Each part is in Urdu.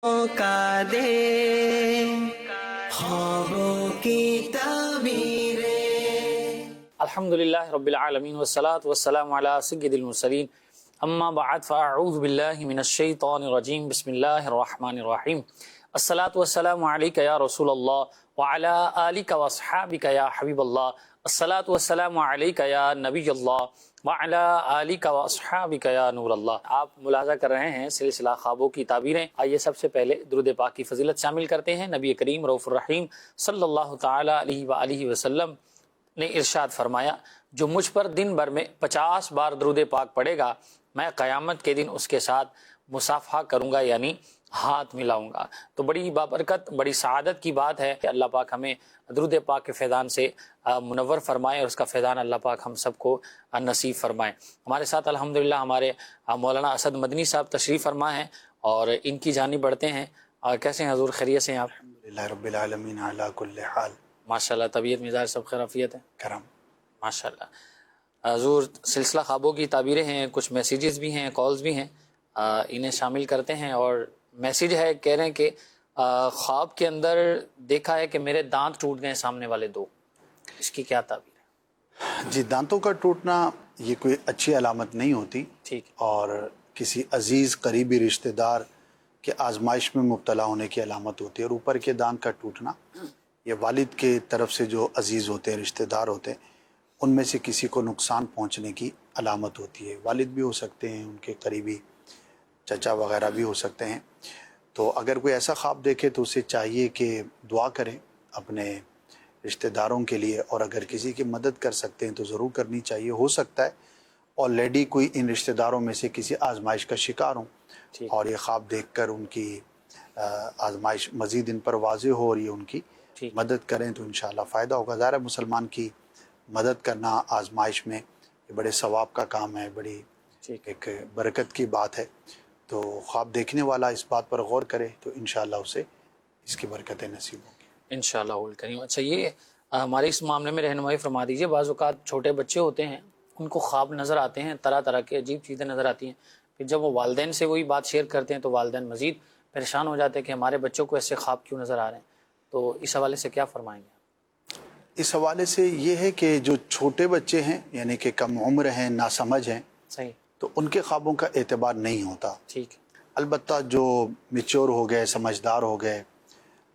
کا دے خوابوں کی تعبیریں۔ الحمدللہ رب العالمین والصلاة والسلام علی سید المرسلین اما بعد فاعوذ باللہ من الشیطان الرجیم بسم اللہ الرحمن الرحیم الصلاة والسلام علیک یا رسول اللہ وعلی آلک واصحابک یا حبیب اللہ الصلاة والسلام علیک یا نبی اللہ وعلی آلک واصحابک یا نور اللہ۔ آپ ملاحظہ کر رہے ہیں سلسلہ خوابوں کی تعبیریں۔ آئیے سب سے پہلے درود پاک کی فضیلت شامل کرتے ہیں۔ نبی کریم رؤوف الرحیم صلی اللہ تعالی علیہ وآلہ وسلم نے ارشاد فرمایا، جو مجھ پر دن بھر میں 50 بار درود پاک پڑھے گا میں قیامت کے دن اس کے ساتھ مصافحہ کروں گا، یعنی ہاتھ ملاؤں گا۔ تو بڑی بابرکت، بڑی سعادت کی بات ہے کہ اللہ پاک ہمیں درود پاک کے فیضان سے منور فرمائے اور اس کا فیضان اللہ پاک ہم سب کو نصیب فرمائے۔ ہمارے ساتھ الحمدللہ ہمارے مولانا اسد مدنی صاحب تشریف فرما ہیں اور ان کی جانب بڑھتے ہیں۔ کیسے ہیں حضور؟ خیریت سے ہیں آپ؟ الحمدللہ رب العالمین علی کل حال۔ ماشاءاللہ، طبیعت مزاج سب خیریت ہے؟ کرم ماشاءاللہ۔ حضور، سلسلہ خوابوں کی تعبیریں ہیں، کچھ میسیجز بھی ہیں، کالز بھی ہیں، انہیں شامل کرتے ہیں۔ اور میسیج ہے، کہہ رہے ہیں کہ خواب کے اندر دیکھا ہے کہ میرے دانت ٹوٹ گئے سامنے والے دو، اس کی کیا تعبیر ہے؟ جی، دانتوں کا ٹوٹنا یہ کوئی اچھی علامت نہیں ہوتی، ٹھیک ہے، اور کسی عزیز قریبی رشتہ دار کے آزمائش میں مبتلا ہونے کی علامت ہوتی ہے۔ اور اوپر کے دانت کا ٹوٹنا یہ والد کے طرف سے جو عزیز ہوتے ہیں، رشتہ دار ہوتے ہیں، ان میں سے کسی کو نقصان پہنچنے کی علامت ہوتی ہے۔ والد بھی ہو سکتے ہیں، ان کے قریبی چچا وغیرہ بھی ہو سکتے ہیں۔ تو اگر کوئی ایسا خواب دیکھے تو اسے چاہیے کہ دعا کریں اپنے رشتہ داروں کے لیے، اور اگر کسی کی مدد کر سکتے ہیں تو ضرور کرنی چاہیے۔ ہو سکتا ہے آلریڈی کوئی ان رشتہ داروں میں سے کسی آزمائش کا شکار ہوں اور یہ خواب دیکھ کر ان کی آزمائش مزید ان پر واضح ہو اور یہ ان کی مدد کریں تو انشاءاللہ فائدہ ہوگا۔ ظاہر ہے مسلمان کی مدد کرنا آزمائش میں یہ بڑے ثواب کا کام ہے، بڑی ایک برکت کی بات ہے۔ تو خواب دیکھنے والا اس بات پر غور کرے تو انشاءاللہ اسے اس کی برکتیں نصیب ہوں گی انشاءاللہ الکریم۔ اچھا، یہ ہمارے اس معاملے میں رہنمائی فرما دیجئے۔ بعض اوقات چھوٹے بچے ہوتے ہیں، ان کو خواب نظر آتے ہیں، طرح طرح کے عجیب چیزیں نظر آتی ہیں، پھر جب وہ والدین سے وہی بات شیئر کرتے ہیں تو والدین مزید پریشان ہو جاتے ہیں کہ ہمارے بچوں کو ایسے خواب کیوں نظر آ رہے ہیں۔ تو اس حوالے سے کیا فرمائیں گے؟ اس حوالے سے یہ ہے کہ جو چھوٹے بچے ہیں، یعنی کہ کم عمر ہیں، ناسمجھ ہیں، صحیح، تو ان کے خوابوں کا اعتبار نہیں ہوتا۔ ٹھیک ہے، البتہ جو میچور ہو گئے، سمجھدار ہو گئے،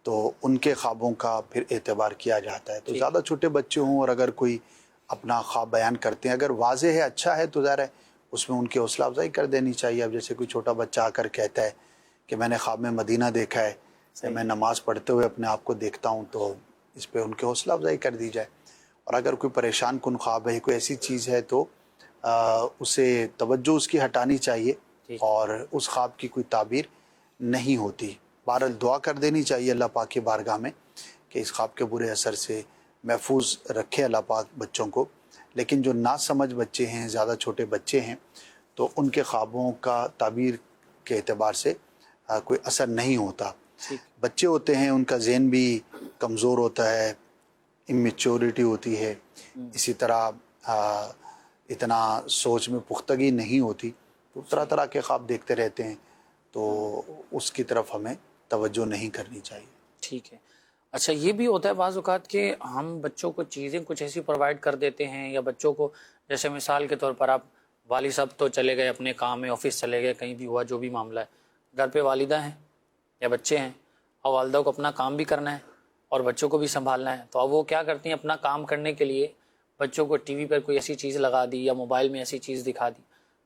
تو ان کے خوابوں کا پھر اعتبار کیا جاتا ہے۔ تو زیادہ چھوٹے بچے ہوں اور اگر کوئی اپنا خواب بیان کرتے ہیں، اگر واضح ہے، اچھا ہے، تو ظاہر ہے اس میں ان کی حوصلہ افزائی کر دینی چاہیے۔ اب جیسے کوئی چھوٹا بچہ آ کر کہتا ہے کہ میں نے خواب میں مدینہ دیکھا ہے، میں نماز پڑھتے ہوئے اپنے آپ کو دیکھتا ہوں، تو اس پہ ان کی حوصلہ افزائی کر دی جائے۔ اور اگر کوئی پریشان کن خواب ہے، کوئی ایسی چیز ہے، تو اسے توجہ اس کی ہٹانی چاہیے اور اس خواب کی کوئی تعبیر نہیں ہوتی۔ بہرحال دعا کر دینی چاہیے اللہ پاک کی بارگاہ میں کہ اس خواب کے برے اثر سے محفوظ رکھے اللہ پاک بچوں کو۔ لیکن جو ناسمجھ بچے ہیں، زیادہ چھوٹے بچے ہیں، تو ان کے خوابوں کا تعبیر کے اعتبار سے کوئی اثر نہیں ہوتا۔ بچے ہوتے ہیں، ان کا ذہن بھی کمزور ہوتا ہے، امیچورٹی ہوتی ہے، اسی طرح اتنا سوچ میں پختگی نہیں ہوتی، تو طرح طرح کے خواب دیکھتے رہتے ہیں، تو اس کی طرف ہمیں توجہ نہیں کرنی چاہیے۔ ٹھیک ہے۔ اچھا، یہ بھی ہوتا ہے بعض اوقات کہ ہم بچوں کو چیزیں کچھ ایسی پرووائڈ کر دیتے ہیں، یا بچوں کو جیسے مثال کے طور پر آپ والد صاحب تو چلے گئے اپنے کام میں، آفس چلے گئے، کہیں بھی ہوا جو بھی معاملہ ہے، گھر پہ والدہ ہیں یا بچے ہیں، اور والدہ کو اپنا کام بھی کرنا ہے اور بچوں کو بھی سنبھالنا ہے، تو اب وہ کیا کرتی ہیں، اپنا کام کرنے کے لیے بچوں کو ٹی وی پر کوئی ایسی چیز لگا دی یا موبائل میں ایسی چیز دکھا دی،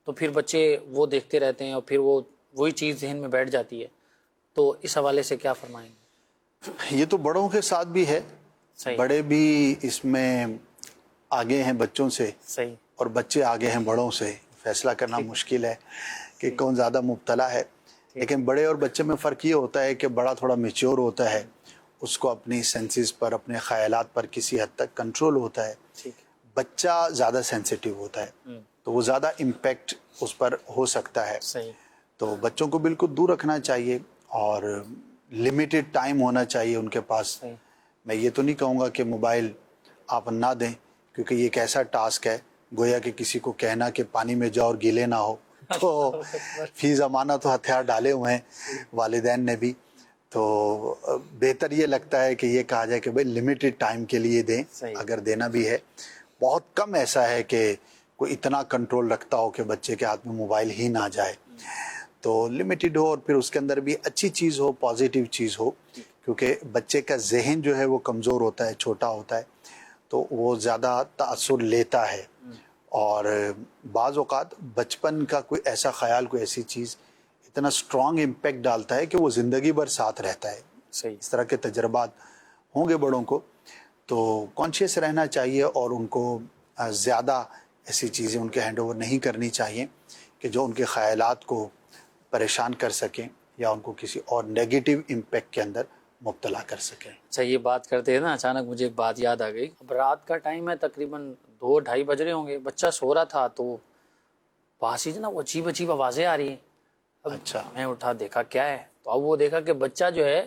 تو پھر بچے وہ دیکھتے رہتے ہیں اور پھر وہی چیز ذہن میں بیٹھ جاتی ہے۔ تو اس حوالے سے کیا فرمائیں گے؟ یہ تو بڑوں کے ساتھ بھی ہے، بڑے بھی اس میں آگے ہیں بچوں سے، صحیح، اور بچے آگے ہیں بڑوں سے۔ فیصلہ کرنا مشکل ہے کہ کون زیادہ مبتلا ہے، لیکن بڑے اور بچے میں فرق یہ ہوتا ہے کہ بڑا تھوڑا میچور ہوتا ہے، اس کو اپنی سینسز پر، اپنے خیالات پر کسی حد تک کنٹرول ہوتا ہے۔ بچہ زیادہ سینسیٹیو ہوتا ہے، تو وہ زیادہ امپیکٹ اس پر ہو سکتا ہے۔ تو بچوں کو بالکل دور رکھنا چاہیے اور لمیٹڈ ٹائم ہونا چاہیے ان کے پاس۔ میں یہ تو نہیں کہوں گا کہ موبائل آپ نہ دیں، کیونکہ یہ ایک ایسا ٹاسک ہے گویا کہ کسی کو کہنا کہ پانی میں جاؤ اور گیلے نہ ہو، تو فی زمانہ تو ہتھیار ڈالے ہوئے ہیں والدین نے بھی. تو بہتر یہ لگتا ہے کہ یہ کہا جائے کہ بھائی لمیٹڈ ٹائم کے لیے دیں, اگر دینا بھی ہے. بہت کم ایسا ہے کہ کوئی اتنا کنٹرول رکھتا ہو کہ بچے کے ہاتھ میں موبائل ہی نہ جائے. تو لمیٹڈ ہو اور پھر اس کے اندر بھی اچھی چیز ہو, پازیٹیو چیز ہو, کیونکہ بچے کا ذہن جو ہے وہ کمزور ہوتا ہے, چھوٹا ہوتا ہے, تو وہ زیادہ تأثر لیتا ہے. اور بعض اوقات بچپن کا کوئی ایسا خیال, کوئی ایسی چیز اتنا سٹرونگ امپیکٹ ڈالتا ہے کہ وہ زندگی بھر ساتھ رہتا ہے. صحیح. اس طرح کے تجربات ہوں گے بڑوں کو, تو کانشیس رہنا چاہیے اور ان کو زیادہ ایسی چیزیں ان کے ہینڈ اوور نہیں کرنی چاہیے کہ جو ان کے خیالات کو پریشان کر سکیں یا ان کو کسی اور نیگیٹو امپیکٹ کے اندر مبتلا کر سکیں. اچھا, یہ بات کرتے ہیں نا, اچانک مجھے ایک بات یاد آ گئی. اب رات کا ٹائم ہے, تقریباً 2-2:30 بج رہے ہوں گے, بچہ سو رہا تھا, تو پاس ہی نا وہ عجیب عجیب آوازیں آ رہی ہیں. اب اچھا. میں اٹھا, دیکھا کیا ہے, تو اب وہ دیکھا کہ بچہ جو ہے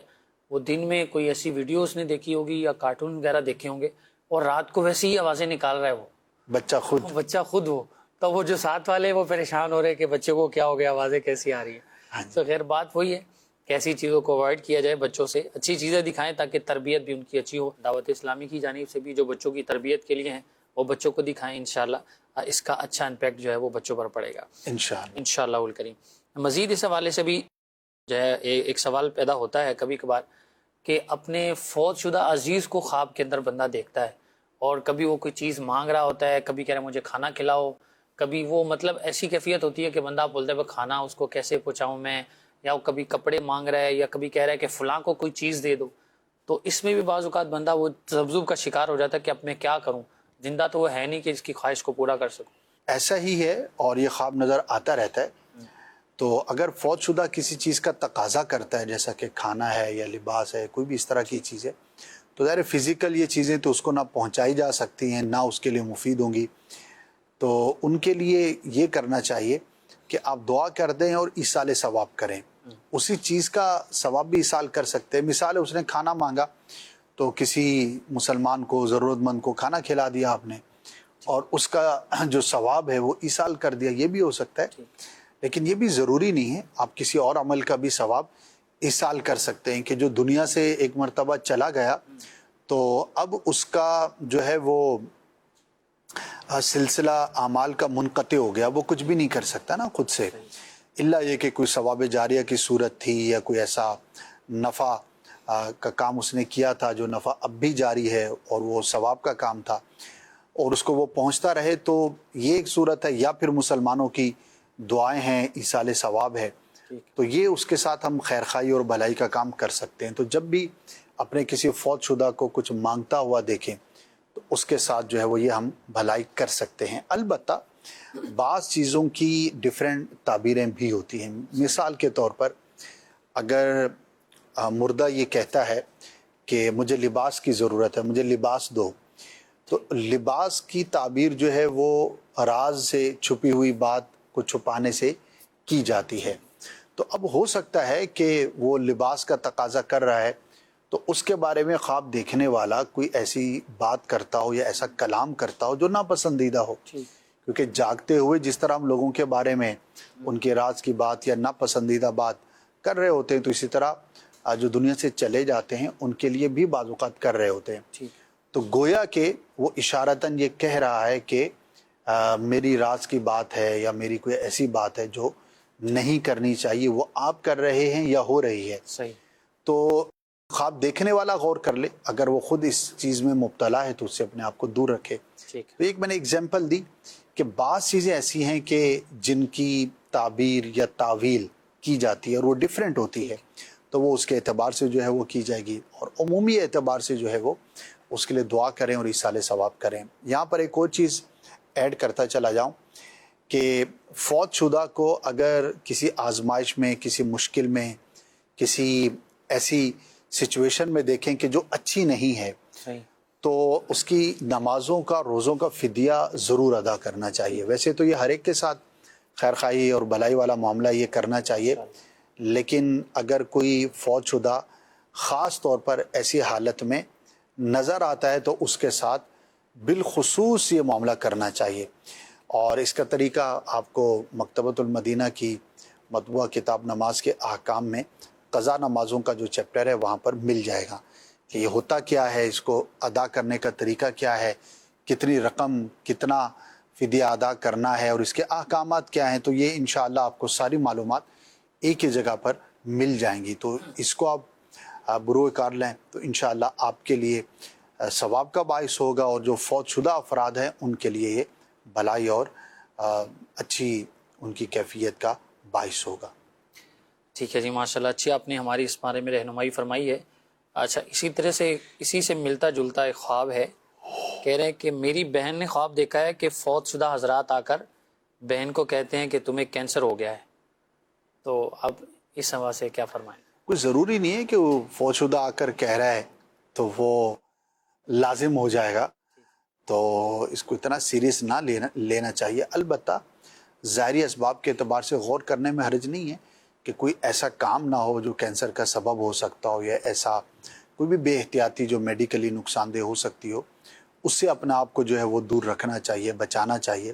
وہ دن میں کوئی ایسی ویڈیو اس نے دیکھی ہوگی یا کارٹون وغیرہ دیکھے ہوں گے, اور رات کو ویسے ہی آوازیں نکال رہا ہے وہ بچہ خود. وہ تو وہ جو ساتھ والے وہ پریشان ہو رہے کہ بچے کو کیا ہو گیا, آوازیں کیسی آ رہی ہیں. تو خیر بات وہی ہے کہ ایسی چیزوں کو اوائڈ کیا جائے, بچوں سے اچھی چیزیں دکھائیں تاکہ تربیت بھی ان کی اچھی ہو. دعوت اسلامی کی جانب سے بھی جو بچوں کی تربیت کے لیے ہیں وہ بچوں کو دکھائیں, انشاءاللہ اس کا اچھا امپیکٹ جو ہے وہ بچوں پر پڑے گا انشاءاللہ الکریم. مزید اس حوالے سے بھی جو ہے ایک سوال پیدا ہوتا ہے کبھی کبھار کہ اپنے فوت شدہ عزیز کو خواب کے اندر بندہ دیکھتا ہے, اور کبھی وہ کوئی چیز مانگ رہا ہوتا ہے, کبھی کہہ رہا ہے مجھے کھانا کھلاؤ, کبھی وہ مطلب ایسی کیفیت ہوتی ہے کہ بندہ بولتا ہے کھانا اس کو کیسے پہنچاؤں میں, یا وہ کبھی کپڑے مانگ رہا ہے, یا کبھی کہہ رہا ہے کہ فلاں کو کوئی چیز دے دو. تو اس میں بھی بعض اوقات بندہ وہ تذبذب کا شکار ہو جاتا ہے کہ اب میں کیا کروں, زندہ تو وہ ہے نہیں کہ اس کی خواہش کو پورا کر سکوں. ایسا ہی ہے, اور یہ خواب نظر آتا رہتا ہے. تو اگر فوت شدہ کسی چیز کا تقاضا کرتا ہے, جیسا کہ کھانا ہے یا لباس ہے, کوئی بھی اس طرح کی چیز ہے, تو ظاہر فزیکل یہ چیزیں تو اس کو نہ پہنچائی جا سکتی ہیں, نہ اس کے لیے مفید ہوں گی. تو ان کے لیے یہ کرنا چاہیے کہ آپ دعا کر دیں اور ایصال ثواب کریں. اسی چیز کا ثواب بھی ایصال کر سکتے ہیں. مثال ہے, اس نے کھانا مانگا تو کسی مسلمان کو, ضرورت مند کو کھانا کھلا دیا آپ نے, اور اس کا جو ثواب ہے وہ ایصال کر دیا, یہ بھی ہو سکتا ہے. لیکن یہ بھی ضروری نہیں ہے, آپ کسی اور عمل کا بھی ثواب ایصال کر سکتے ہیں کہ جو دنیا سے ایک مرتبہ چلا گیا تو اب اس کا جو ہے وہ سلسلہ اعمال کا منقطع ہو گیا, وہ کچھ بھی نہیں کر سکتا نا خود سے, الا یہ کہ کوئی ثواب جاریہ کی صورت تھی یا کوئی ایسا نفع کا کام اس نے کیا تھا جو نفع اب بھی جاری ہے اور وہ ثواب کا کام تھا, اور اس کو وہ پہنچتا رہے, تو یہ ایک صورت ہے. یا پھر مسلمانوں کی دعائیں ہیں, ایصال ثواب ہے, تو یہ اس کے ساتھ ہم خیرخواہی اور بھلائی کا کام کر سکتے ہیں. تو جب بھی اپنے کسی فوت شدہ کو کچھ مانگتا ہوا دیکھیں تو اس کے ساتھ جو ہے وہ یہ ہم بھلائی کر سکتے ہیں. البتہ بعض چیزوں کی ڈیفرنٹ تعبیریں بھی ہوتی ہیں. مثال کے طور پر اگر مردہ یہ کہتا ہے کہ مجھے لباس کی ضرورت ہے, مجھے لباس دو, تو لباس کی تعبیر جو ہے وہ راز سے چھپی ہوئی بات کو چھپانے سے کی جاتی ہے. تو اب ہو سکتا ہے کہ وہ لباس کا تقاضا کر رہا ہے, تو اس کے بارے میں خواب دیکھنے والا کوئی ایسی بات کرتا ہو یا ایسا کلام کرتا ہو جو ناپسندیدہ ہو. کیونکہ جاگتے ہوئے جس طرح ہم لوگوں کے بارے میں ان کے راز کی بات یا ناپسندیدہ بات کر رہے ہوتے ہیں, تو اسی طرح جو دنیا سے چلے جاتے ہیں ان کے لیے بھی بعض اوقات کر رہے ہوتے ہیں. تو گویا کہ وہ اشارتاً یہ کہہ رہا ہے کہ میری راز کی بات ہے یا میری کوئی ایسی بات ہے جو نہیں کرنی چاہیے, وہ آپ کر رہے ہیں یا ہو رہی ہے. صحیح. تو خواب دیکھنے والا غور کر لے, اگر وہ خود اس چیز میں مبتلا ہے تو اس سے اپنے آپ کو دور رکھے. تو ایک میں نے اگزامپل دی کہ بعض چیزیں ایسی ہیں کہ جن کی تعبیر یا تعویل کی جاتی ہے اور وہ ڈیفرنٹ ہوتی ہے, تو وہ اس کے اعتبار سے جو ہے وہ کی جائے گی, اور عمومی اعتبار سے جو ہے وہ اس کے لیے دعا کریں اور ایصال ثواب کریں. یہاں پر ایک اور چیز ایڈ کرتا چلا جاؤں کہ فوت شدہ کو اگر کسی آزمائش میں, کسی مشکل میں, کسی ایسی سچویشن میں دیکھیں کہ جو اچھی نہیں ہے, تو اس کی نمازوں کا, روزوں کا فدیہ ضرور ادا کرنا چاہیے. ویسے تو یہ ہر ایک کے ساتھ خیرخواہی اور بھلائی والا معاملہ یہ کرنا چاہیے, لیکن اگر کوئی فوت شدہ خاص طور پر ایسی حالت میں نظر آتا ہے تو اس کے ساتھ بالخصوص یہ معاملہ کرنا چاہیے. اور اس کا طریقہ آپ کو مکتبۃ المدینہ کی مطبوعہ کتاب نماز کے احکام میں قضا نمازوں کا جو چیپٹر ہے وہاں پر مل جائے گا کہ یہ ہوتا کیا ہے، اس کو ادا کرنے کا طریقہ کیا ہے، کتنی رقم، کتنا فدیہ ادا کرنا ہے اور اس کے احکامات کیا ہیں. تو یہ انشاءاللہ آپ کو ساری معلومات ایک ہی جگہ پر مل جائیں گی. تو اس کو آپ بروئے کار لیں تو انشاءاللہ آپ کے لیے ثواب کا باعث ہوگا، اور جو فوت شدہ افراد ہیں ان کے لیے یہ بھلائی اور اچھی ان کی کیفیت کا باعث ہوگا. ٹھیک ہے جی، ماشاءاللہ اچھی آپ نے ہماری اس بارے میں رہنمائی فرمائی ہے. اچھا، اسی سے ملتا جلتا ایک خواب ہے. کہہ رہے ہیں کہ میری بہن نے خواب دیکھا ہے کہ فوت شدہ حضرات آ کر بہن کو کہتے ہیں کہ تمہیں کینسر ہو گیا ہے. تو اب اس حوالے سے کیا فرمائیں؟ کوئی ضروری نہیں ہے کہ وہ فوت شدہ آ کر کہہ رہا ہے تو وہ لازم ہو جائے گا، تو اس کو اتنا سیریس نہ لینا چاہیے. البتہ ظاہری اسباب کے اعتبار سے غور کرنے میں حرج نہیں ہے کہ کوئی ایسا کام نہ ہو جو کینسر کا سبب ہو سکتا ہو، یا ایسا کوئی بھی بے احتیاطی جو میڈیکلی نقصان دہ ہو سکتی ہو، اس سے اپنے آپ کو جو ہے وہ دور رکھنا چاہیے، بچانا چاہیے.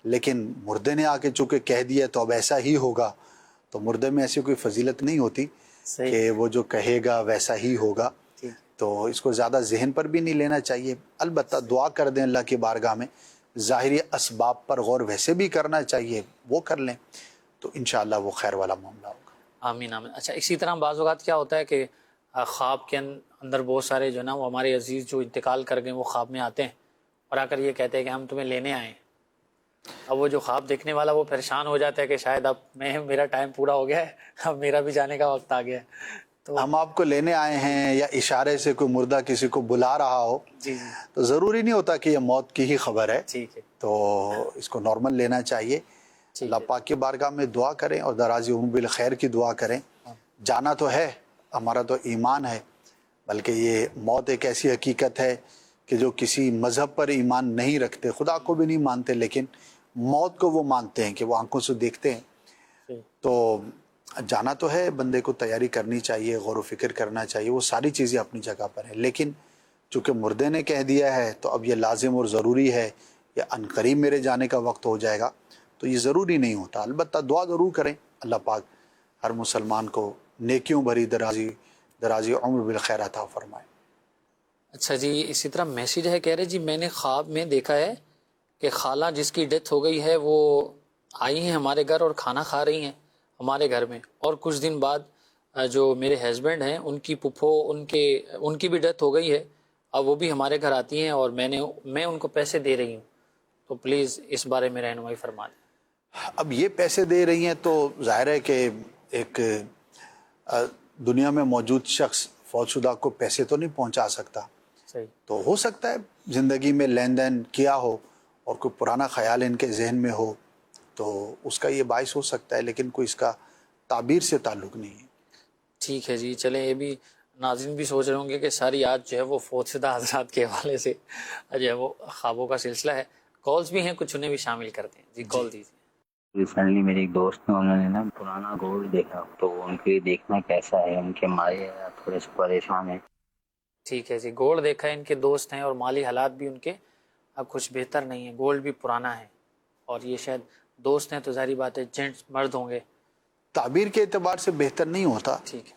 لیکن مردے نے آ کے چونکہ کہہ دیا تو اب ایسا ہی ہوگا، تو مردے میں ایسی کوئی فضیلت نہیں ہوتی کہ وہ جو کہے گا ویسا ہی ہوگا. تو اس کو زیادہ ذہن پر بھی نہیں لینا چاہیے. البتہ دعا کر دیں اللہ کی بارگاہ میں، ظاہری اسباب پر غور ویسے بھی کرنا چاہیے، وہ کر لیں تو انشاءاللہ وہ خیر والا معاملہ ہوگا. آمین آمین. اچھا، اسی طرح بعض اوقات کیا ہوتا ہے کہ خواب کے اندر بہت سارے جو نا وہ ہمارے عزیز جو انتقال کر گئے وہ خواب میں آتے ہیں اور آ کر یہ کہتے ہیں کہ ہم تمہیں لینے آئے ہیں. اب وہ جو خواب دیکھنے والا وہ پریشان ہو جاتا ہے کہ شاید اب میرا ٹائم پورا ہو گیا ہے، اب میرا بھی جانے کا وقت آ گیا ہے. تو ہم آپ کو لینے آئے ہیں، یا اشارے سے کوئی مردہ کسی کو بلا رہا ہو، جی تو ضروری نہیں ہوتا کہ یہ موت کی ہی خبر ہے. ٹھیک ہے. تو اس کو نارمل لینا چاہیے. اللہ پاک کی بارگاہ میں دعا کریں اور دراز عمر بالخیر کی دعا کریں. جانا تو ہے، ہمارا تو ایمان ہے، بلکہ یہ موت ایک ایسی حقیقت ہے کہ جو کسی مذہب پر ایمان نہیں رکھتے، خدا کو بھی نہیں مانتے، لیکن موت کو وہ مانتے ہیں کہ وہ آنکھوں سے دیکھتے ہیں. تو جانا تو ہے، بندے کو تیاری کرنی چاہیے، غور و فکر کرنا چاہیے، وہ ساری چیزیں اپنی جگہ پر ہیں. لیکن چونکہ مردے نے کہہ دیا ہے تو اب یہ لازم اور ضروری ہے یا عنقریب میرے جانے کا وقت ہو جائے گا، تو یہ ضروری نہیں ہوتا. البتہ دعا ضرور کریں، اللہ پاک ہر مسلمان کو نیکیوں بھری درازی عمر بالخیر عطا فرمائے. اچھا جی، اسی طرح میسیج ہے، کہہ رہے جی میں نے خواب میں دیکھا ہے کہ خالہ جس کی ڈیتھ ہو گئی ہے وہ آئی ہیں ہمارے گھر اور کھانا کھا رہی ہیں ہمارے گھر میں، اور کچھ دن بعد جو میرے ہسبینڈ ہیں ان کی پھپھو ان کی بھی ڈیتھ ہو گئی ہے، اب وہ بھی ہمارے گھر آتی ہیں اور میں ان کو پیسے دے رہی ہوں. تو پلیز اس بارے میں رہنمائی فرما دیں. اب یہ پیسے دے رہی ہیں تو ظاہر ہے کہ ایک دنیا میں موجود شخص فوت شدہ کو پیسے تو نہیں پہنچا سکتا. صحیح. تو ہو سکتا ہے زندگی میں لین دین کیا ہو اور کوئی پرانا خیال ان کے ذہن میں ہو تو اس کا یہ باعث ہو سکتا ہے، لیکن کوئی اس کا تعبیر سے تعلق نہیں ہے. ٹھیک ہے جی، چلیں یہ بھی ناظرین بھی سوچ رہے ہوں گے کہ ساری آج جو ہے وہ فوت شدہ حضرات کے حوالے سے جو ہے وہ خوابوں کا سلسلہ ہے. کالز بھی ہیں، کچھ انہیں بھی شامل کرتے ہیں. جی کال دیجیے. ریسنٹلی میری ایک دوست نے انہوں نے نا پرانا گولڈ دیکھا، تو ان کے دیکھنا کیسا ہے، ان کے مائے تھوڑے سے پریشان ہیں. ٹھیک ہے جی، گولڈ دیکھا ہے، ان کے دوست ہیں اور مالی حالات بھی ان کے اب کچھ بہتر نہیں ہیں، گولڈ بھی پرانا ہے اور یہ شاید دوست ہیں تو ظاہری بات ہے جینٹس مرد ہوں گے. تعبیر کے اعتبار سے بہتر نہیں ہوتا. ٹھیک ہے.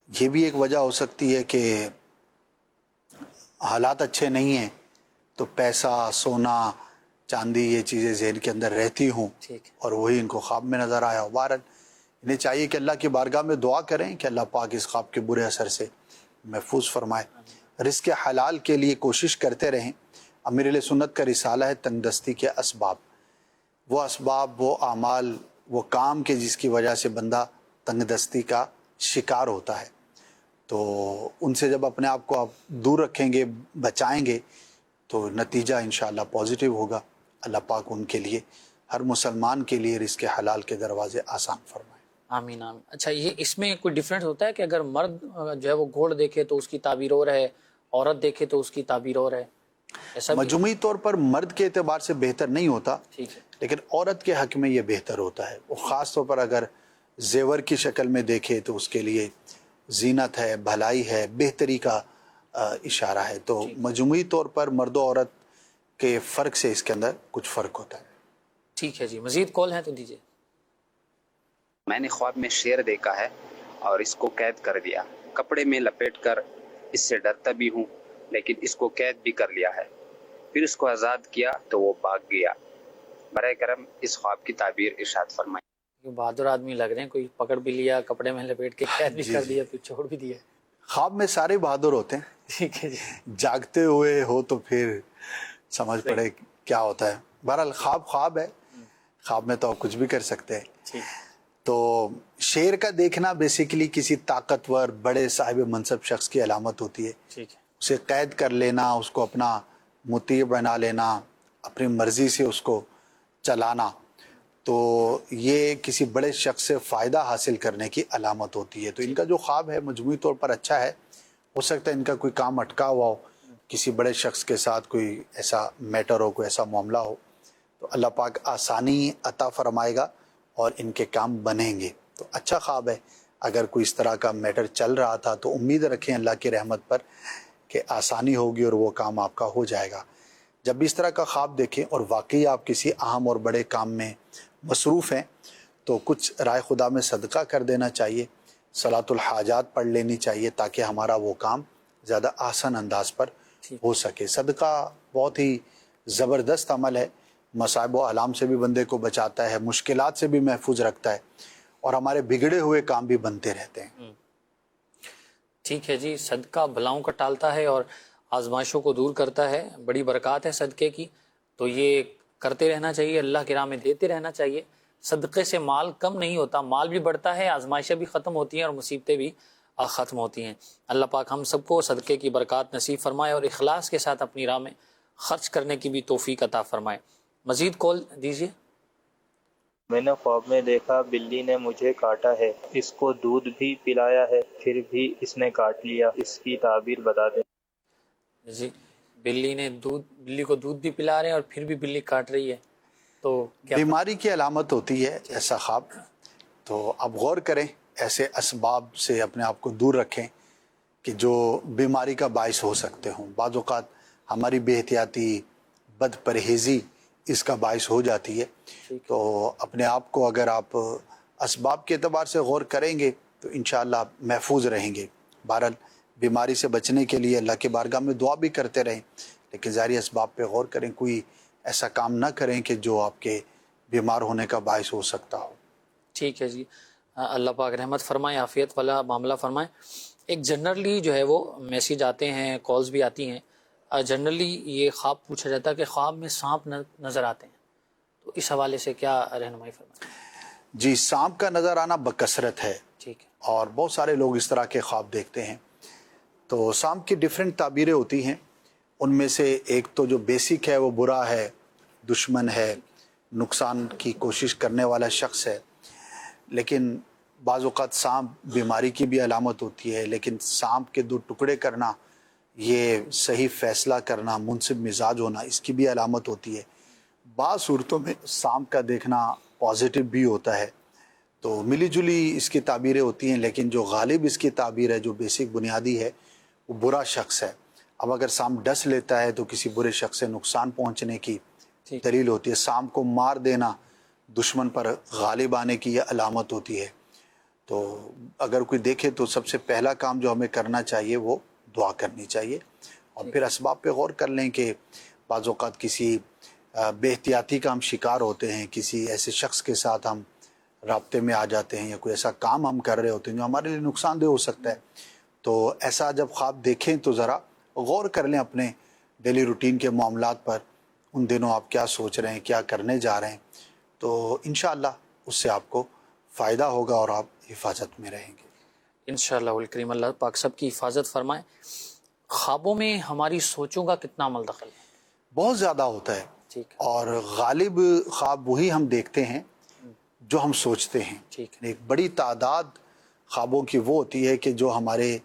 یہ بھی ایک وجہ ہو سکتی ہے کہ حالات اچھے نہیں ہیں تو پیسہ، سونا، چاندی، یہ چیزیں ذہن کے اندر رہتی ہوں ٹھیک ہے. اور وہی ان کو خواب میں نظر آیا. بہرحال انہیں چاہیے کہ اللہ کی بارگاہ میں دعا کریں کہ اللہ پاک اس خواب کے برے اثر سے محفوظ فرمائے. رزق حلال کے لیے کوشش کرتے رہیں. امیر اہل سنت کا رسالہ ہے تنگ دستی کے اسباب. وہ اسباب، وہ اعمال، وہ کام کے جس کی وجہ سے بندہ تنگ دستی کا شکار ہوتا ہے، تو ان سے جب اپنے آپ کو آپ دور رکھیں گے، بچائیں گے، تو نتیجہ انشاءاللہ پازیٹیو ہوگا. اللہ پاک ان کے لیے، ہر مسلمان کے لیے رزق حلال کے دروازے آسان فرمائے. آمین آمین. اچھا، یہ اس میں کوئی ڈفرینس ہوتا ہے کہ اگر مرد جو ہے وہ گولڈ دیکھے تو اس کی تعبیر اور ہے، عورت دیکھے تو اس کی تعبیر اور ہے؟ ایسا بھی مجموعی طور پر مرد کے اعتبار سے بہتر نہیں ہوتا، ٹھیک ہے. لیکن عورت کے حق میں یہ بہتر ہوتا ہے. وہ خاص طور پر اگر زیور کی شکل میں دیکھے تو اس کے لیے زینت ہے، بھلائی ہے، بہتری کا اشارہ ہے. تو مجموعی طور پر مرد و عورت کے فرق سے اس کے اندر کچھ فرق ہوتا ہے. ٹھیک ہے جی، مزید کال ہیں تو دیجیے۔ میں نے خواب میں شیر دیکھا ہے اور اس کو قید کر دیا، کپڑے میں لپیٹ کر اس سے ڈرتا بھی ہوں، لیکن اس کو قید بھی کر لیا ہے۔ پھر اس کو آزاد کیا تو وہ بھاگ گیا۔ برائے کرم اس خواب کی تعبیر ارشاد فرمائیں۔ یہ بہادر آدمی لگ رہے ہیں، کوئی پکڑ بھی لیا، کپڑے میں لپیٹ کے قید بھی کر دیا، پھر چھوڑ بھی دیا۔ خواب میں سارے بہادر ہوتے ہیں، ٹھیک ہے جی، جاگتے ہوئے ہو تو پھر سمجھ پڑے کیا ہوتا ہے۔ بہرحال خواب خواب ہے، خواب میں تو آپ کچھ بھی کر سکتے ہیں۔ ٹھیک تو شیر کا دیکھنا بیسیکلی کسی طاقتور بڑے صاحب منصب شخص کی علامت ہوتی ہے۔ ٹھیک ہے، اسے قید کر لینا، اس کو اپنا مطیع بنا لینا، اپنی مرضی سے اس کو چلانا، تو یہ کسی بڑے شخص سے فائدہ حاصل کرنے کی علامت ہوتی ہے۔ تو ان کا جو خواب ہے مجموعی طور پر اچھا ہے، ہو سکتا ہے ان کا کوئی کام اٹکا ہوا ہو، کسی بڑے شخص کے ساتھ کوئی ایسا میٹر ہو، کوئی ایسا معاملہ ہو، تو اللہ پاک آسانی عطا فرمائے گا اور ان کے کام بنیں گے۔ تو اچھا خواب ہے۔ اگر کوئی اس طرح کا میٹر چل رہا تھا تو امید رکھیں اللہ کی رحمت پر کہ آسانی ہوگی اور وہ کام آپ کا ہو جائے گا۔ جب بھی اس طرح کا خواب دیکھیں اور واقعی آپ کسی اہم اور بڑے کام میں مصروف ہیں تو کچھ رائے خدا میں صدقہ کر دینا چاہیے، صلاۃ الحاجات پڑھ لینی چاہیے تاکہ ہمارا وہ کام زیادہ آسان انداز پر ہو سکے۔ صدقہ بہت ہی زبردست عمل ہے، مصائب و آلام سے بھی بندے کو بچاتا ہے، مشکلات سے بھی محفوظ رکھتا ہے، اور ہمارے بگڑے ہوئے کام بھی بنتے رہتے ہیں۔ ٹھیک ہے جی، صدقہ بلاؤں کا ٹالتا ہے اور آزمائشوں کو دور کرتا ہے، بڑی برکات ہے صدقے کی، تو یہ کرتے رہنا چاہیے، اللہ کی راہ میں دیتے رہنا چاہیے۔ صدقے سے مال کم نہیں ہوتا، مال بھی بڑھتا ہے، آزمائشیں بھی ختم ہوتی ہیں اور مصیبتیں بھی ختم ہوتی ہیں۔ اللہ پاک ہم سب کو صدقے کی برکات نصیب فرمائے اور اخلاص کے ساتھ اپنی راہ میں خرچ کرنے کی بھی توفیق عطا فرمائے۔ مزید کال دیجیے۔ میں نے خواب میں دیکھا بلی نے مجھے کاٹا ہے، اس کو دودھ بھی پلایا ہے، پھر بھی اس نے کاٹ لیا، اس کی تعبیر بتا دیں۔ جی، بلی کو دودھ بھی پلا رہے ہیں اور پھر بھی بلی کاٹ رہی ہے، تو کیا بیماری کی علامت ہوتی ہے ایسا خواب۔ تو آپ غور کریں، ایسے اسباب سے اپنے آپ کو دور رکھیں کہ جو بیماری کا باعث ہو سکتے ہوں۔ بعض اوقات ہماری بے احتیاطی، بد پرہیزی اس کا باعث ہو جاتی ہے۔ تو اپنے آپ کو اگر آپ اسباب کے اعتبار سے غور کریں گے تو انشاءاللہ آپ محفوظ رہیں گے۔ بہرحال بیماری سے بچنے کے لیے اللہ کی بارگاہ میں دعا بھی کرتے رہیں، لیکن ظاہری اسباب پہ غور کریں، کوئی ایسا کام نہ کریں کہ جو آپ کے بیمار ہونے کا باعث ہو سکتا ہو۔ ٹھیک ہے جی، اللہ پاک رحمت فرمائے، عافیت والا معاملہ فرمائے۔ ایک جنرلی جو ہے وہ میسیج آتے ہیں، کالز بھی آتی ہیں، جنرلی یہ خواب پوچھا جاتا ہے کہ خواب میں سانپ نظر آتے ہیں، تو اس حوالے سے کیا رہنمائی فرمائیں؟ جی، سانپ کا نظر آنا بکثرت ہے، ٹھیک ہے، اور بہت سارے لوگ اس طرح کے خواب دیکھتے ہیں۔ تو سانپ کی ڈیفرنٹ تعبیریں ہوتی ہیں، ان میں سے ایک تو جو بیسک ہے وہ برا ہے، دشمن ہے، نقصان کی کوشش کرنے والا شخص ہے۔ لیکن بعض اوقات سانپ بیماری کی بھی علامت ہوتی ہے، لیکن سانپ کے دو ٹکڑے کرنا، یہ صحیح فیصلہ کرنا، منصف مزاج ہونا، اس کی بھی علامت ہوتی ہے۔ بعض صورتوں میں سانپ کا دیکھنا پازیٹیو بھی ہوتا ہے۔ تو ملی جلی اس کی تعبیریں ہوتی ہیں، لیکن جو غالب اس کی تعبیر ہے، جو بیسک بنیادی ہے، وہ برا شخص ہے۔ اب اگر سانپ ڈس لیتا ہے تو کسی برے شخص سے نقصان پہنچنے کی دلیل ہوتی ہے۔ سانپ کو مار دینا دشمن پر غالب آنے کی یہ علامت ہوتی ہے۔ تو اگر کوئی دیکھے تو سب سے پہلا کام جو ہمیں کرنا چاہیے وہ دعا کرنی چاہیے، اور پھر اسباب پہ غور کر لیں کہ بعض اوقات کسی بے احتیاطی کا ہم شکار ہوتے ہیں، کسی ایسے شخص کے ساتھ ہم رابطے میں آ جاتے ہیں، یا کوئی ایسا کام ہم کر رہے ہوتے ہیں جو ہمارے لیے نقصان دہ ہو سکتا ہے۔ تو ایسا جب خواب دیکھیں تو ذرا غور کر لیں اپنے ڈیلی روٹین کے معاملات پر، ان دنوں آپ کیا سوچ رہے ہیں، کیا کرنے جا رہے ہیں، تو انشاءاللہ اس سے آپ کو فائدہ ہوگا اور آپ حفاظت میں رہیں گے۔ انشاءاللہ الکریم، اللہ پاک سب کی حفاظت فرمائے۔ خوابوں میں ہماری سوچوں کا کتنا عمل دخل ہے؟ بہت زیادہ ہوتا ہے، ٹھیک اور غالب خواب وہی ہم دیکھتے ہیں جو ہم سوچتے ہیں۔ ٹھیک ایک بڑی تعداد خوابوں کی وہ ہوتی ہے کہ جو ہمارے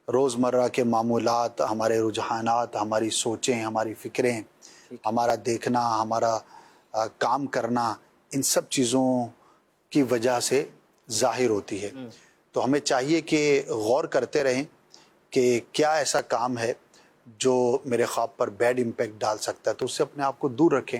روزمرہ کے معمولات، ہمارے رجحانات، ہماری سوچیں، ہماری فکریں، ہمارا دیکھنا، ہمارا کام کرنا، ان سب چیزوں کی وجہ سے ظاہر ہوتی ہے۔ تو ہمیں چاہیے کہ غور کرتے رہیں کہ کیا ایسا کام ہے جو میرے خواب پر بیڈ امپیکٹ ڈال سکتا ہے، تو اس سے اپنے آپ کو دور رکھیں۔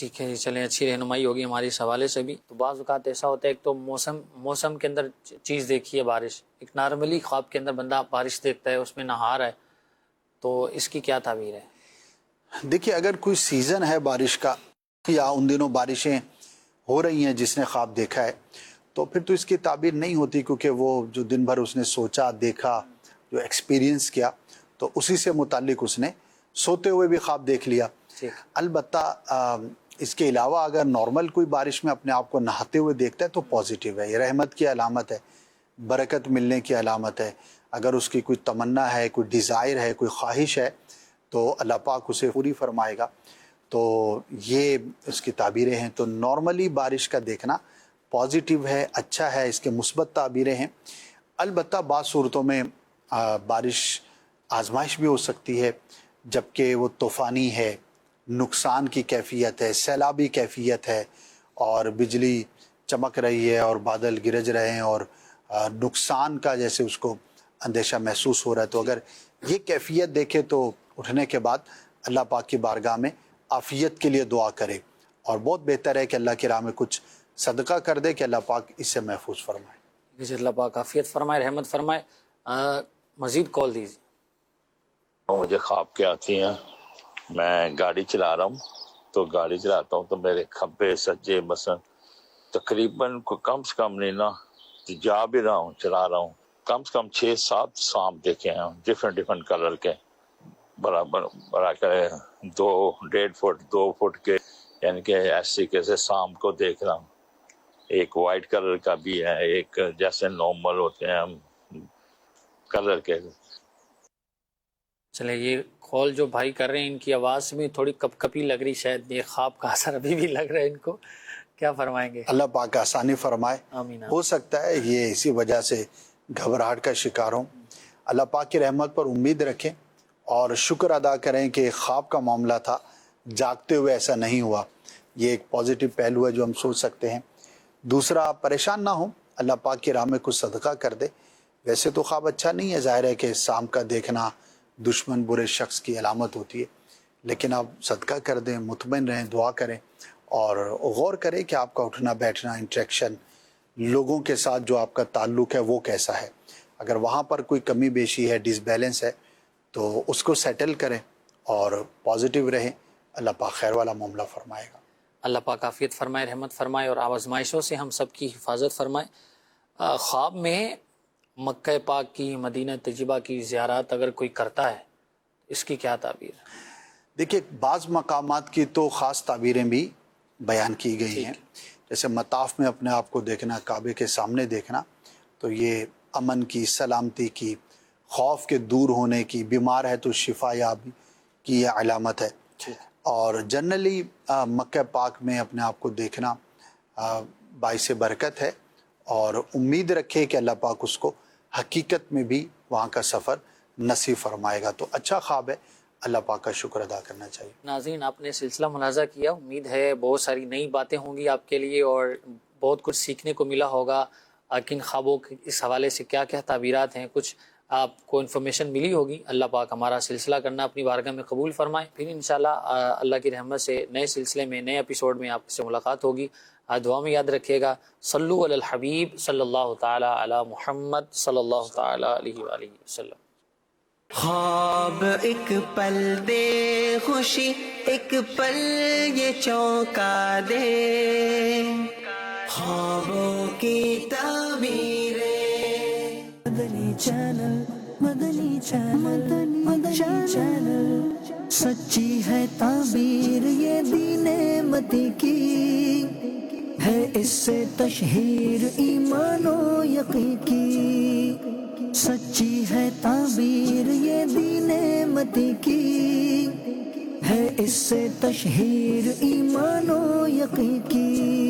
ٹھیک ہے جی، چلیں اچھی رہنمائی ہوگی ہماری اس حوالے سے بھی. تو بعض اوقات ایسا ہوتا ہے، ایک تو موسم کے اندر چیز دیکھی ہے بارش، ایک نارملی خواب کے اندر بندہ بارش دیکھتا ہے، اس میں نہا رہا ہے، تو اس کی کیا تعبیر ہے؟ دیکھیے اگر کوئی سیزن ہے بارش کا یا ان دنوں بارشیں ہو رہی ہیں جس نے خواب دیکھا ہے، تو پھر تو اس کی تعبیر نہیں ہوتی، کیونکہ وہ جو دن بھر اس نے سوچا، دیکھا، جو ایکسپیرینس کیا، تو اسی سے متعلق اس نے سوتے ہوئے بھی خواب دیکھ لیا. ٹھیک. البتہ اس کے علاوہ اگر نارمل کوئی بارش میں اپنے آپ کو نہاتے ہوئے دیکھتا ہے تو پازیٹیو ہے، یہ رحمت کی علامت ہے، برکت ملنے کی علامت ہے. اگر اس کی کوئی تمنا ہے، کوئی ڈیزائر ہے، کوئی خواہش ہے، تو اللہ پاک اسے پوری فرمائے گا. تو یہ اس کی تعبیریں ہیں. تو نارملی بارش کا دیکھنا پازیٹیو ہے، اچھا ہے، اس کے مثبت تعبیریں ہیں. البتہ بعض صورتوں میں بارش آزمائش بھی ہو سکتی ہے، جبکہ وہ طوفانی ہے، نقصان کی کیفیت ہے، سیلابی کیفیت ہے، اور بجلی چمک رہی ہے اور بادل گرج رہے ہیں اور نقصان کا جیسے اس کو اندیشہ محسوس ہو رہا ہے. تو اگر یہ کیفیت دیکھے تو اٹھنے کے بعد اللہ پاک کی بارگاہ میں عافیت کے لیے دعا کرے، اور بہت بہتر ہے کہ اللہ کی راہ میں کچھ صدقہ کر دے کہ اللہ پاک اس سے محفوظ فرمائے. جی اللہ پاک عافیت فرمائے، رحمت فرمائے. مزید کال دیجیے. مجھے خواب کے آتی ہیں، میں گاڑی چلا رہا ہوں، تو گاڑی چلاتا ہوں تو میرے کھبے سجے مثلا تقریباً کم سے کم نہیں نا، جا بھی رہا ہوں چلا رہا ہوں، کم سے کم 6-7 سانپ دیکھے ہیں ڈفرینٹ کلر کے، برابر کرے 1.5 فٹ 2 فٹ کے، یعنی کہ ایسے کیسے سانپ کو دیکھ رہا ہوں. ایک وائٹ کلر کا بھی ہے، ایک جیسے نارمل ہوتے ہیں کلر کے. چلے یہ کال جو بھائی کر رہے ہیں ان کی آواز میں تھوڑی کپ کپی لگ رہی، شاید یہ خواب کا اثر ابھی بھی لگ رہا ہے ان کو. کیا فرمائیں گے؟ اللہ پاک آسانی فرمائے. آمین. ہو سکتا ہے یہ اسی وجہ سے گھبراہٹ کا شکار ہوں. اللہ پاک کی رحمت پر امید رکھیں اور شکر ادا کریں کہ خواب کا معاملہ تھا، جاگتے ہوئے ایسا نہیں ہوا. یہ ایک پازیٹیو پہلو ہے جو ہم سوچ سکتے ہیں. دوسرا، پریشان نہ ہوں، اللہ پاک کی راہ میں کچھ صدقہ کر دے. ویسے تو خواب اچھا نہیں ہے، ظاہر ہے کہ سانپ کا دیکھنا دشمن برے شخص کی علامت ہوتی ہے، لیکن آپ صدقہ کر دیں، مطمئن رہیں، دعا کریں اور غور کریں کہ آپ کا اٹھنا بیٹھنا، انٹریکشن، لوگوں کے ساتھ جو آپ کا تعلق ہے وہ کیسا ہے. اگر وہاں پر کوئی کمی بیشی ہے، ڈس بیلنس ہے، تو اس کو سیٹل کریں اور پازیٹیو رہیں. اللہ پاک خیر والا معاملہ فرمائے گا. اللہ پاک عافیت فرمائے، رحمت فرمائے اور آزمائشوں سے ہم سب کی حفاظت فرمائے. خواب میں مکہ پاک کی، مدینہ طیبہ کی زیارت اگر کوئی کرتا ہے اس کی کیا تعبیر ہے؟ دیکھیے بعض مقامات کی تو خاص تعبیریں بھی بیان کی گئی ہیں، جیسے مطاف میں اپنے آپ کو دیکھنا، کعبے کے سامنے دیکھنا، تو یہ امن کی، سلامتی کی، خوف کے دور ہونے کی، بیمار ہے تو شفا یابی کی یہ علامت ہے. اور جنرلی مکہ پاک میں اپنے آپ کو دیکھنا باعث برکت ہے، اور امید رکھے کہ اللہ پاک اس کو حقیقت میں بھی وہاں کا سفر نصیب فرمائے گا. تو اچھا خواب ہے، اللہ پاک کا شکر ادا کرنا چاہیے. ناظرین، آپ نے سلسلہ ملاحظہ کیا، امید ہے بہت ساری نئی باتیں ہوں گی آپ کے لیے اور بہت کچھ سیکھنے کو ملا ہوگا. کن خوابوں کے اس حوالے سے کیا کیا تعبیرات ہیں، کچھ آپ کو انفارمیشن ملی ہوگی. اللہ پاک ہمارا سلسلہ کرنا اپنی بارگاہ میں قبول فرمائے. پھر انشاءاللہ اللہ کی رحمت سے نئے سلسلے میں، نئے ایپیسوڈ میں آپ سے ملاقات ہوگی. دعا میں یاد رکھیے گا، صلو علی الحبیب صلی اللہ تعالی علی محمد صلی اللہ تعالی علیہ وآلہ وسلم. خواب ایک پل دے خوشی، ایک پل یہ چونکا دے، خوابوں کی تعبیریں. مدنی چینل، مدنی چینل، مدنی چینل. سچی ہے تعبیر یہ دین متی کی، ہے اس سے تشہیر ایمان و یقین کی. سچی ہے تعبیر یہ دین متی کی، ہے اس سے تشہیر ایمان و یقین کی.